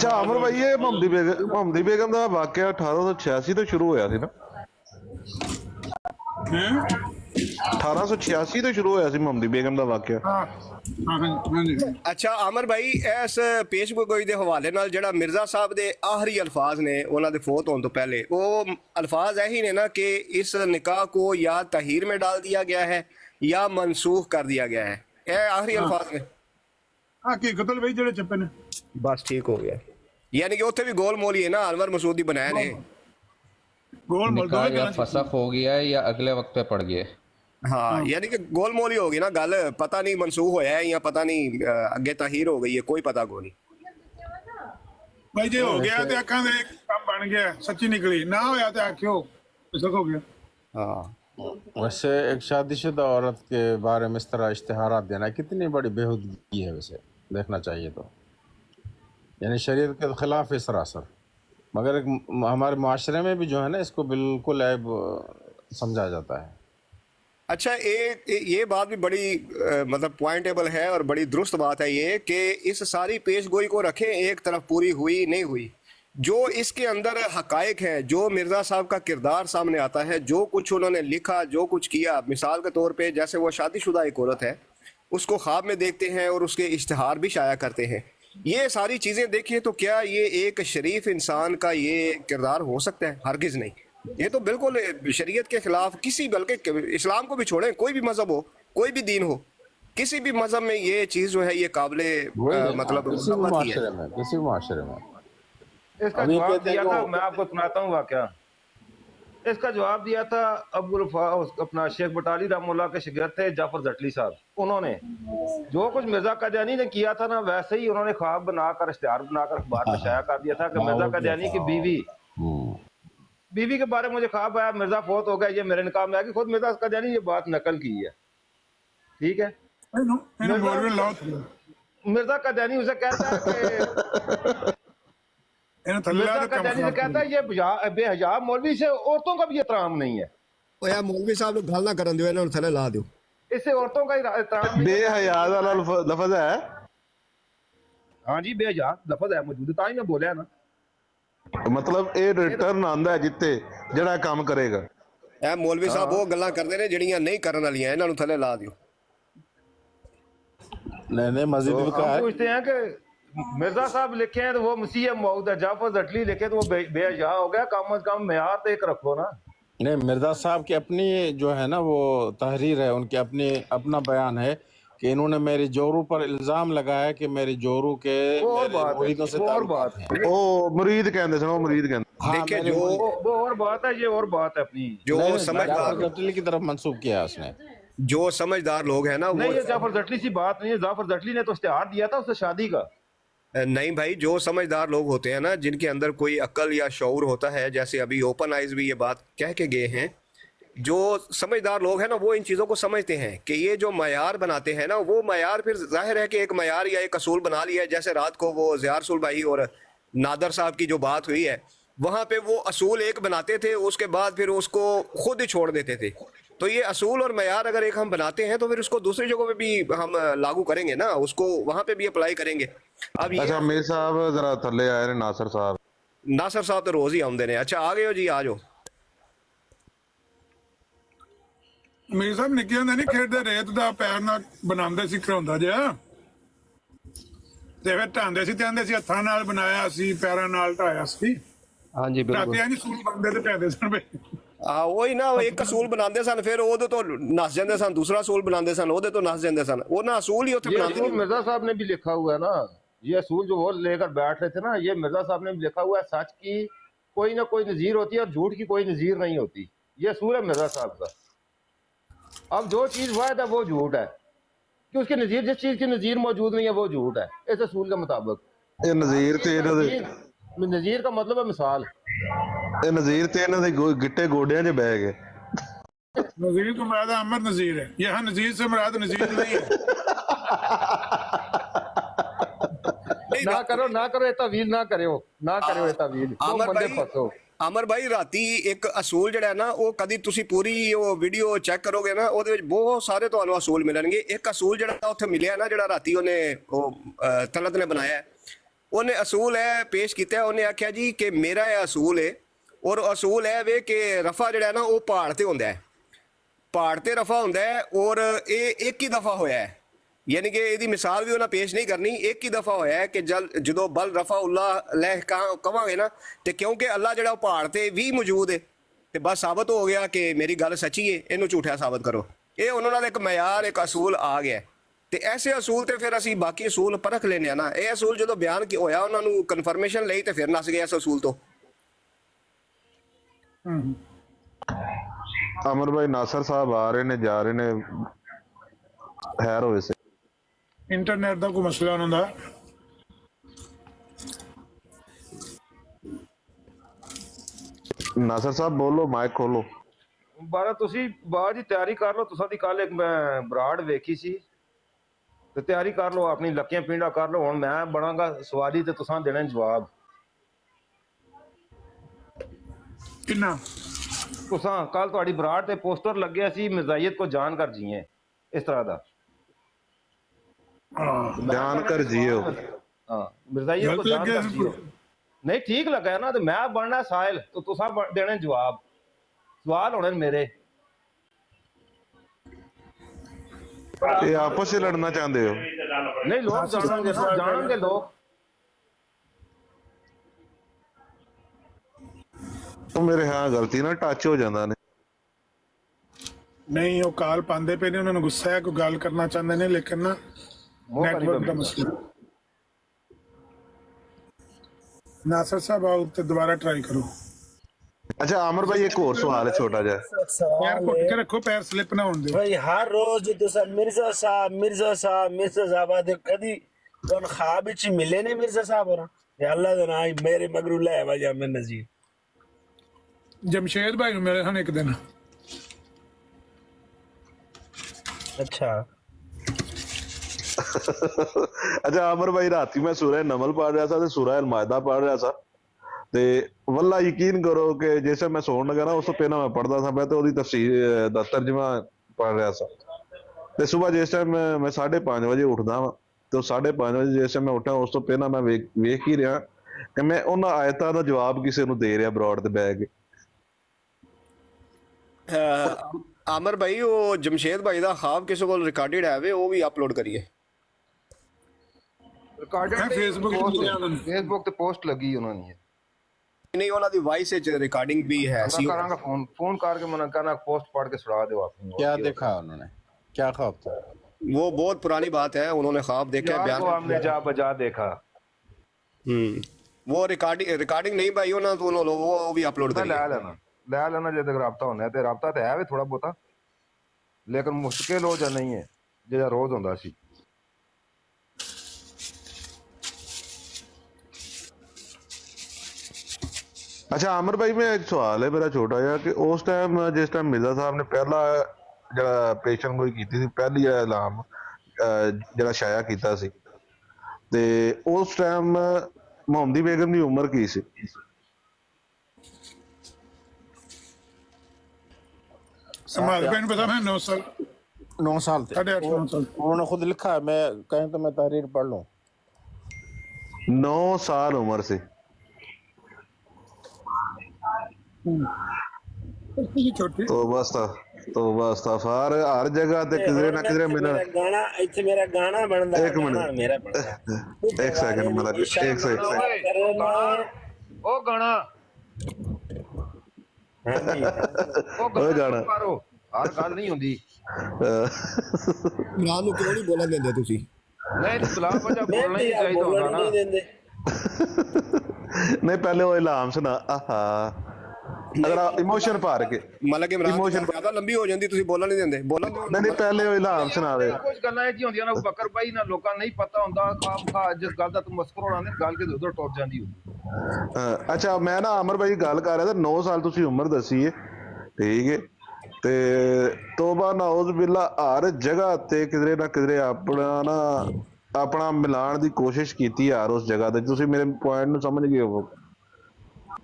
ਅੱਛਾ ਅਮਰ ਭਾਈ ਇਹ ਮੁਹੰਮਦੀ ਬੇਗਮ ਦਾ ਵਾਕਿਆ 1886 ਤੋਂ ਸ਼ੁਰੂ ਹੋਇਆ ਸੀ ਨਾ 1886 ਤੋਂ ਸ਼ੁਰੂ ਹੋਇਆ ਸੀ ਮੁਹੰਮਦੀ ਬੇਗਮ ਦਾ ਵਾਕਿਆ। ਅੱਛਾ ਆਮਰ ਭਾਈ ਇਸ ਪੇਸ਼ਗੋਈ ਦੇ ਹਵਾਲੇ ਨਾਲ ਜਿਹੜਾ ਮਿਰਜ਼ਾ ਸਾਹਿਬ ਦੇ ਆਖਰੀ ਅਲਫਾਜ਼ ਨੇ ਉਹਨਾਂ ਦੇ ਫੌਤ ਹੋਣ ਤੋਂ ਪਹਿਲੇ, ਉਹ ਅਲਫਾਜ਼ ਇਹੀ ਨੇ ਨਾ ਕਿ ਇਸ ਨਿਕਾਹ को या तहीर में डाल दिया गया है या मनसूख कर दिया गया है, ਇਹ ਆਖਰੀ ਅਲਫਾਜ਼ ਨੇ। ਹਕੀਕਤਲ ਬਈ ਜਿਹੜੇ ਚੱਪੇ ਨੇ ਬਸ ਠੀਕ ਹੋ ਗਿਆ, ਯਾਨੀ ਕਿ ਉੱਥੇ ਵੀ ਗੋਲ ਮੋਲ ਹੀ ਹੈ ਨਾ, ਅਨਵਰ ਮਸੂਦੀ बनाया ने ਗੋਲ निकाह या फसख हो गया है या अगले वक्त पे पड़ गया। हाँ यानी कि गोल मोल ही होगी ना गल, पता नहीं मनसूख होया है या पता नहीं अगे तहीर हो गई है, कोई पता को नहीं ਭਾਈ ਜੇ ਹੋ ਗਿਆ ਤੇ ਅੱਖਾਂ ਦੇ ਕੰਮ ਬਣ ਗਿਆ, ਸੱਚੀ ਨਿਕਲੀ, ਨਾ ਹੋਇਆ ਤੇ ਆਖਿਓ ਫਸਕ ਹੋ ਗਿਆ। हाँ वैसे एक शादीशुदा औरत के बारे में इस तरह इश्तिहारात देना कितनी बड़ी बेहूदगी है, वैसे देखना चाहिए तो, यानी शरीयत के खिलाफ है सरासर, मगर हमारे माशरे में भी जो है ना इसको बिल्कुल ऐब समझा जाता है। अच्छा ये बात भी बड़ी मतलब पॉइंटेबल है और बड़ी दुरुस्त बात है ये कि इस सारी पेशगोई को रखें एक तरफ, पूरी हुई नहीं हुई, जो इसके अंदर हकायक है, जो मिर्ज़ा साहब का किरदार सामने आता है, जो कुछ उन्होंने लिखा, जो कुछ किया, मिसाल के तौर पे जैसे वो शादीशुदा एक औरत है उसको ख्वाब में देखते हैं और उसके इश्तिहार भी शाया करते हैं, ये सारी चीज़ें देखिए तो क्या ये एक शरीफ इंसान का ये किरदार हो सकता है? हरगिज़ नहीं, ये तो बिल्कुल शरीयत के खिलाफ, किसी बल्कि इस्लाम को भी छोड़ें, कोई भी मज़हब हो, कोई भी दीन हो, किसी भी मज़हब में ये चीज़ जो है ये काबिले मतलब किसी भी माशरे में इसका जवाब दिया था, मैं आपको सुनाता हूँ वाकया। इसका जवाब दिया था अपना शेख बटाली रहमुल्लाह के शागिर्द थे जाफर जटली साहब, उन्होंने जो कुछ मिर्जा कादियानी ने किया था ना वैसे ही उन्होंने ख्वाब बनाकर इश्तिहार बनाकर अखबार में शाया कर दिया था कि मिर्जा कादियानी की बीवी के बारे में मुझे ख्वाब आया, मिर्जा फौत हो गया, ये मेरे निकाह में आ गई, खुद मिर्जा कादियानी ये बात नकल की है, ठीक है। मिर्जा कादियानी उसे कहता है कि मिर्जा कादियानी से कहता है ये बेहजाब मौलवी से औरतों का भी एहतराम नहीं है। ओ यार मौलवी साहब लोग गल ना करन दियो, इन्हां नूं थले ला दियो, इससे औरतों का एहतराम नहीं है। बेहया वाला लफ्ज है, हाँ जी बेहजा लफ्ज है मौजूद, तां ही मैं बोलिया ना, मतलब ਇਹ ਰਿਟਰਨ ਆਂਦਾ ਹੈ ਜਿੱਤੇ ਜਿਹੜਾ ਕੰਮ ਕਰੇਗਾ। ਇਹ ਮੌਲਵੀ ਸਾਹਿਬ ਉਹ ਗੱਲਾਂ ਕਰਦੇ ਨੇ ਜਿਹੜੀਆਂ ਨਹੀਂ ਕਰਨ ਵਾਲੀਆਂ, ਇਹਨਾਂ ਨੂੰ ਥੱਲੇ ਲਾ ਦਿਓ। नहीं मस्जिद में कहा है, पूछते हैं कि मिर्जा साहब लिखे हैं तो वो मसीह मौद है, जाफर जटली लिखे तो वो बेहजा हो गया, कम से कम मेयार तो एक रखो ना। नहीं मिर्जा साहब की अपनी जो है ना वो तहरीर है, उनकी अपना बयान है कि इन्होंने मेरी जोरू पर इल्जाम लगाया कि मेरी जोरू के मुरीदों से ताल्लुकात हैं। ओ मुरीद कहते सन, वो मुरीद कहते। देखिए जो वो और बात है, ये और बात है अपनी, जो समझदार जटली की तरफ मंसूब किया है उसने, जो समझदार लोग हैं ना वो नहीं, ये जाफर जटली सी बात नहीं है, जाफर जटली ने तो इश्तिहार दिया था उससे शादी का। नहीं भाई, जो समझदार लोग होते हैं ना, जिनके अंदर कोई अक्ल या शऊर होता है, जैसे अभी ओपन आइज भी ये बात कह के गए हैं, जो समझदार लोग हैं ना वो इन चीज़ों को समझते हैं कि ये जो मयार बनाते हैं ना, वो मयार फिर जाहिर है कि एक मयार या एक असूल बना लिया है। जैसे रात को वो ज़ियारसुल भाई और नादर साहब की जो बात हुई है, वहाँ पे वो असूल एक बनाते थे, उसके बाद फिर उसको खुद ही छोड़ देते थे। तो ये असूल और मयार अगर एक हम बनाते हैं तो फिर उसको दूसरी जगहों पे भी हम लागू करेंगे ना, उसको वहाँ पे भी अप्लाई करेंगे। अब अच्छा मेरे साहब जरा थल्ले आए ने, नासर साहब तो रोज ही आउंदे ने। अच्छा आ गए हो जी, आ जाओ। ਮੇਰੇ ਸਾਹਿਬ ਨਿੱਕੇ ਹੁੰਦੇ ਨਹੀਂ ਖੇਡਦੇ, ਰੇਤ ਦਾ ਪੈਰ ਨਾਲ ਬਣਾਉਂਦੇ ਸੀ ਖਿਡੌਂਦਾ ਜਿਹਾ, ਤੇ ਫਿਰ ਢਾਂਦੇ ਸੀ ਤੇ ਆਂਦੇ ਸੀ ਹੱਥਾਂ ਨਾਲ ਬਣਾਇਆ ਸੀ, ਪੈਰਾਂ ਨਾਲ ਢਾਇਆ ਸੀ। ਹਾਂਜੀ ਬਿਲਕੁਲ, ਰਾਤੀਆਂ ਜੀ ਸੂਲ ਬਣਦੇ ਤੇ ਢਾਂਦੇ ਸਨ ਬਈ। ਹਾਂ ਉਹੀ ਨਾ, ਇੱਕ ਅਸੂਲ ਬਣਾਉਂਦੇ ਸਨ, ਫਿਰ ਉਹਦੇ ਤੋਂ ਨਸ ਜਾਂਦੇ ਸਨ, ਦੂਸਰਾ ਅਸੂਲ ਬਣਾਉਂਦੇ ਸਨ, ਉਹਦੇ ਤੋਂ ਨਸ ਜਾਂਦੇ सन। वो ना असूल ही होते बनाते। मिर्जा साहब ने भी लिखा हुआ है ना, ये असूल जो वो लेकर बैठ रहे थे ना, ये मिर्जा साहब ने भी लिखा हुआ है, सच की कोई ना कोई नजीर होती है और झूठ की कोई नजीर नहीं होती, ये असूल है मिर्जा साहब का। अब जो चीज वाहिद है वो झूठ है, कि उसकी नजीर, जिस चीज की नजीर मौजूद नहीं है वो झूठ है इस असूल के मुताबिक। ये नजीर ते नजीर का मतलब है मिसाल, ये नजीर ते इन्हां दे गिट्टे गोडियां 'च बह गए। नजीर को मुराद अहमद नजीर है, यहाँ नजीर से मुराद नजीर नहीं है। ना करो ये तवील ना करो ये तवील, अमर भाई राती एक असूल जिहड़ा है ना, वो कदी तुसी पूरी वो वीडियो चेक करोगे ना, ਉਹਦੇ ਵਿੱਚ बहुत सारे ਤੁਹਾਨੂੰ असूल मिलणगे। एक असूल जिहड़ा उत्थे मिलिया ना, जिहड़ा राती ਉਹਨੇ ਉਹ तलत ने बनाया है, ਉਹਨੇ ਅਸੂਲ ਹੈ ਪੇਸ਼ ਕੀਤਾ। ਉਹਨੇ ਆਖਿਆ ਜੀ ਕਿ ਮੇਰਾ ਇਹ ਅਸੂਲ ਹੈ, ਔਰ ਅਸੂਲ ਹੈ ਵੇ ਕਿ ਰਫਾ ਜਿਹੜਾ ਨਾ ਉਹ ਪਹਾੜ ਤੇ ਹੁੰਦਾ ਹੈ, ਪਹਾੜ ਤੇ ਰਫਾ ਹੁੰਦਾ ਹੈ, ਔਰ ਇਹ ਇੱਕ ਹੀ ਦਫਾ ਹੋਇਆ ਹੈ। ਯਾਨੀ ਕਿ ਇਹਦੀ ਮਿਸਾਲ ਵੀ ਉਹਨਾਂ ਪੇਸ਼ ਨਹੀਂ ਕਰਨੀ, ਇੱਕ ਹੀ ਦਫਾ ਹੋਇਆ ਹੈ ਕਿ ਜਦੋਂ ਬਲ ਰਫਾ ਉੱਲਾ ਲਹਿ ਕਵਾਂਗੇ ਨਾ, ਤੇ ਕਿਉਂਕਿ ਅੱਲਾ ਜਿਹੜਾ ਉਹ ਪਹਾੜ ਤੇ ਵੀ ਮੌਜੂਦ ਹੈ, ਤੇ ਬਸ ਸਾਬਤ ਹੋ ਗਿਆ ਕਿ ਮੇਰੀ ਗੱਲ ਸੱਚੀ ਹੈ, ਇਹਨੂੰ ਝੂਠਾ ਸਾਬਤ ਕਰੋ। ਇਹ ਉਹਨਾਂ ਨਾਲ ਇੱਕ ਮਿਆਰ, ਇੱਕ ਅਸੂਲ ਆ ਗਿਆ। ਤੇ ਐਸੇ ਅਸੂਲ ਤੇ ਫਿਰ ਅਸੀਂ ਬਾਕੀ ਅਸੂਲ ਪਰਖ ਲੈਂਦੇ ਆ ਨਾ। ਇਹ ਅਸੂਲ ਜਦੋਂ ਬਿਆਨ ਹੋਇਆ ਉਹਨਾਂ ਨੂੰ ਕਨਫਰਮੇਸ਼ਨ ਲਈ, ਤੇ ਫਿਰ ਨਸ ਗਿਆ ਇਸ ਅਸੂਲ ਤੋਂ। ਅਮਰ ਭਾਈ ਨਾਸਰ ਸਾਹਿਬ ਆ ਰਹੇ ਨੇ, ਜਾ ਰਹੇ ਨੇ, ਹੈਰ ਹੋਏ ਸੇ ਇੰਟਰਨੈਟ ਦਾ ਕੋਈ ਮਸਲਾ ਉਹਨਾਂ ਦਾ। ਨਾਸਰ ਸਾਹਿਬ ਬੋਲੋ, ਮਾਈਕ ਖੋਲੋ। ਬਾਰਾ ਤੁਸੀਂ ਬਾਅਦ ਦੀ ਤਿਆਰੀ ਕਰ ਲਓ। ਤੁਸਾਂ ਦੀ ਕੱਲ ਇੱਕ ਮੈਂ ਬਰਾੜ ਵੇਖੀ ਸੀ, ਤੇ ਤਿਆਰੀ ਕਰ ਲਓ, ਆਪਣੀ ਲੱਕੀਆਂ ਪਿੰਡਾ ਕਰ ਲਓ। ਹੁਣ ਮੈਂ ਬਣਾਂਗਾ ਸਵਾਲੀ ਤੇ ਤੁਸਾਂ ਦੇਣਾ ਜਵਾਬ। ਕਿੰਨਾ ਤੁਸਾਂ ਕੱਲ ਤੁਹਾਡੀ ਬਰਾੜ ਤੇ ਪੋਸਟਰ ਲੱਗਿਆ ਸੀ, ਮਿਰਜ਼ਾਈਅਤ ਕੋ ਜਾਨ ਕਰ ਜੀਏ, ਇਸ ਤਰ੍ਹਾਂ ਦਾ। ਜਾਨ ਕਰ ਜੀਓ। ਹਾਂ, ਮਿਰਜ਼ਾਈਅਤ ਕੋ ਜਾਨ ਕਰ ਜੀਓ। ਨਹੀਂ ਠੀਕ ਲੱਗਾ ਨਾ, ਤੇ ਮੈਂ ਬਣਨਾ ਸਾਇਲ, ਤੇ ਤੁਸਾਂ ਦੇਣੇ ਜਵਾਬ। ਸਵਾਲ ਹੋਣੇ ਮੇਰੇ। ਇਹ ਆਪਸ ਵਿੱਚ ਲੜਨਾ ਚਾਹੁੰਦੇ ਹੋ? ਨਹੀਂ, ਲੋਕ ਜਾਣਨਗੇ ਲੋਕ। ਉਹ ਮੇਰੇ ਹਾਂ ਗਲਤੀ ਨਾਲ ਟੱਚ ਹੋ ਜਾਂਦਾ ਨੇ। ਨਹੀਂ, ਉਹ ਕਾਲ ਪਾਉਂਦੇ ਪਏ ਨੇ, ਉਹਨਾਂ ਨੂੰ ਗੁੱਸਾ ਹੈ, ਕੋਈ ਗੱਲ ਕਰਨਾ ਚਾਹੁੰਦੇ ਨੇ, ਲੇਕਿਨ ਨਾ ਨੈਟਵਰਕ ਦਾ ਮਸਲਾ। ਨਾਸਰ ਸਾਹਿਬ ਆਓ ਤੇ ਦੁਬਾਰਾ ਟਰਾਈ ਕਰੋ। अच्छा आमिर भाई एक और सवाल है छोटा जा। पैर घुट के रखो, पैर स्लिप ना होने दो भाई। हर रोज तुसा मिर्जा साहब आदे कदी कौन ख्वाब विच मिले ने मिर्जा साहब होना या अल्लाह दे नाम मेरे मगरू ले वजह में नजीर जमशेद भाई मिले हन एक दिन। अच्छा अच्छा आमिर भाई राती मैं सूरह नमल पढ़ रहा था, सूरह अल मायदा पढ़ रहा था, ਤੇ ਵੱਲਾ ਯਕੀਨ ਕਰੋ ਕਿ ਜਿਵੇਂ ਮੈਂ ਸੌਣ ਲੱਗਾ ਨਾ, ਉਸ ਤੋਂ ਪਹਿਲਾਂ ਮੈਂ ਪੜ੍ਹਦਾ ਸੀ, ਮੈਂ ਤੇ ਉਹਦੀ ਤਫਸੀਰ ਦਾ ਤਰਜਮਾ ਪੜ੍ਹ ਰਿਹਾ ਸੀ। ਤੇ ਸਵੇਰ ਜਿਸ ਟਾਈਮ ਮੈਂ 5:30 ਵਜੇ ਉੱਠਦਾ ਵਾਂ, ਤੇ 5:30 ਵਜੇ ਜਿਸ ਟਾਈਮ ਮੈਂ ਉੱਠਾਂ, ਉਸ ਤੋਂ ਪਹਿਲਾਂ ਮੈਂ ਵੇਖ ਹੀ ਰਿਹਾ ਕਿ ਮੈਂ ਉਹਨਾਂ ਆਇਤਾਂ ਦਾ ਜਵਾਬ ਕਿਸੇ ਨੂੰ ਦੇ ਰਿਹਾ ਬਰੋਡ ਤੇ ਬਹਿ ਕੇ। ਆਮਰ ਭਾਈ, ਉਹ ਜਮਸ਼ੇਦ ਭਾਈ ਦਾ ਖਾਬ ਕਿਸੇ ਕੋਲ ਰਿਕਾਰਡਡ ਹੈ ਵੇ, ਉਹ ਵੀ ਅਪਲੋਡ ਕਰੀਏ। ਰਿਕਾਰਡਡ ਫੇਸਬੁੱਕ ਤੇ ਪੋਸਟ ਲੱਗੀ ਉਹਨਾਂ ਨੇ। ਨਹੀਂ, ਉਹਨਾਂ ਦੀ ਵਾਇਸ ਵਿੱਚ ਰਿਕਾर्डिंग भी है। करांगा फोन करके मना करना, पोस्ट पढ़ के सुना दो आप। क्या देखा उन्होंने, क्या ख्वाब था? वो बहुत पुरानी बात है, उन्होंने ख्वाब देखा है, बयान हमने जा बजा देखा। वो रिकॉर्डिंग नहीं भाई होना, तो वो भी अपलोड कर ले लेना जे तक राबता होना है। ते राबता तो है भी थोड़ा बहुता, लेकिन मुश्किल हो जा नहीं है जो रोज होंदा सी। अच्छा आमिर भाई, मैं एक सवाल है मेरा छोटा जिहा कि उस टाइम जिस टाइम मिर्जा साहब ने पहला ਜਿਹੜਾ ਪੇਸ਼ਨ ਗੋਈ ਕੀਤੀ ਸੀ, ਪਹਿਲੀ ਐਲਾਨ ਜਿਹੜਾ ਛਾਇਆ ਕੀਤਾ ਸੀ, ਤੇ ਉਸ ਟਾਈਮ ਮੁਹੰਮਦੀ ਬੇਗਮ ਦੀ ਉਮਰ ਕੀ ਸੀ? संभाल पे पता मैं 9 साल 9 साल थे। 8.5 9 साल। उन्होंने खुद लिखा है, मैं कहें तो मैं तहरीर पढ़ लूं। 9 साल उम्र से। तौबा इस्तगफार, हर जगह ते किधरे ना किधरे मिलना। गाना इत्थे मेरा गाना बनदा है। एक मिनट, मेरा बनदा एक सेकंड, मतलब एक सेकंड। ओ गाना ਉਹ ਗਾਣਾ ਹਰ ਗੱਲ ਨਹੀਂ ਹੁੰਦੀ। ਇਮਰਾਨ ਨੂੰ ਕਿਉਂ ਨਹੀਂ ਬੋਲਣ ਦਿੰਦੇ ਤੁਸੀਂ? ਨਹੀਂ, ਇਸਲਾਮ ਵਜਾ ਬੋਲਣਾ ਹੀ ਚਾਹੀਦਾ ਹੁੰਦਾ ਨਾ। ਨਹੀਂ ਪਹਿਲੇ ਉਹ ਇਲਾਮ ਸੁਣਾ। ਆਹਾ, ਅਗਰ ਇਮੋਸ਼ਨ ਭਰ ਕੇ, ਮਤਲਬ ਕਿ ਇਮੋਸ਼ਨ ਜ਼ਿਆਦਾ ਲੰਬੀ ਹੋ ਜਾਂਦੀ, ਤੁਸੀਂ ਬੋਲਣ ਨਹੀਂ ਦਿੰਦੇ। ਬੋਲਣ ਦਿਓ। ਨਹੀਂ ਪਹਿਲੇ ਉਹ ਇਲਾਮ ਸੁਣਾਵੇ। ਕੁਝ ਗੱਲਾਂ ਇਹ ਜੀ ਹੁੰਦੀਆਂ ਨਾ ਬਕਰ ਭਾਈ, ਨਾ ਲੋਕਾਂ ਨਹੀਂ ਪਤਾ ਹੁੰਦਾ ਖਾਮ ਖਾ ਜਿਸ ਗੱਲ ਦਾ ਤੂੰ ਮਸਕਰ ਹੋਣਾ, ਗੱਲ ਕੇ ਉਧਰ ਟੁੱਟ ਜਾਂਦੀ ਹੁੰਦੀ। ਅੱਛਾ, ਮੈਂ ਨਾ ਆਮਰ ਭਾਈ ਗੱਲ ਕਰ ਰਿਹਾ ਤਾਂ 9 ਸਾਲ ਤੁਸੀਂ ਉਮਰ ਦੱਸੀ ਹੈ, ਠੀਕ ਹੈ, ਤੇ ਤੋਬਾ ਨਾਉਜ਼ ਬਿੱਲਾ ਹਰ ਜਗ੍ਹਾ ਤੇ ਕਿਧਰੇ ਨਾ ਕਿਧਰੇ ਆਪਣਾ ਮਿਲਾਣ ਦੀ ਕੋਸ਼ਿਸ਼ ਕੀਤੀ ਯਾਰ ਉਸ ਜਗ੍ਹਾ ਤੇ। ਤੁਸੀਂ ਮੇਰੇ ਪੁਆਇੰਟ ਨੂੰ ਸਮਝ ਗਏ ਹੋ?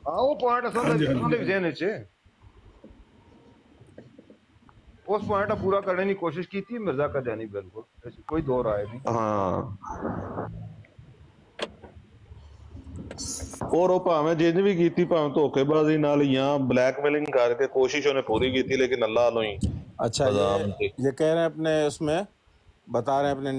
ਉਹ ਪੁਆਇੰਟ ਅਸਲ ਦੇ ਵਿਜ਼ਨ ਵਿੱਚ ਉਸ ਪੁਆਇੰਟ ਪੂਰਾ ਕਰਨ ਦੀ ਕੋਸ਼ਿਸ਼ ਕੀਤੀ ਮਿਰਜ਼ਾ ਕਦਿਆਨੀ, ਬਿਲਕੁਲ ਕੋਈ ਦੋ ਰਾਏ ਨਹੀਂ। ਹਾਂ ਔਰ ਉਹ ਭਾਵੇਂ ਜਿੰਜ ਵੀ ਕੀਤੀ, ਭਾਵੇਂ ਧੋਖੇਬਾਜ਼ੀ ਨਾਲ ਜਾਂ ਬਲੈਕਮੇਲਿੰਗ ਕਰਕੇ ਕੋਸ਼ਿਸ਼ ਉਹਨੇ ਪੂਰੀ ਕੀਤੀ, ਲੇਕਿਨ ਅੱਲਾਹ ਵੱਲੋਂ ਹੀ अच्छा अजाब थी। ये कह रहे हैं अपने उसमें बता रहे हैं अपने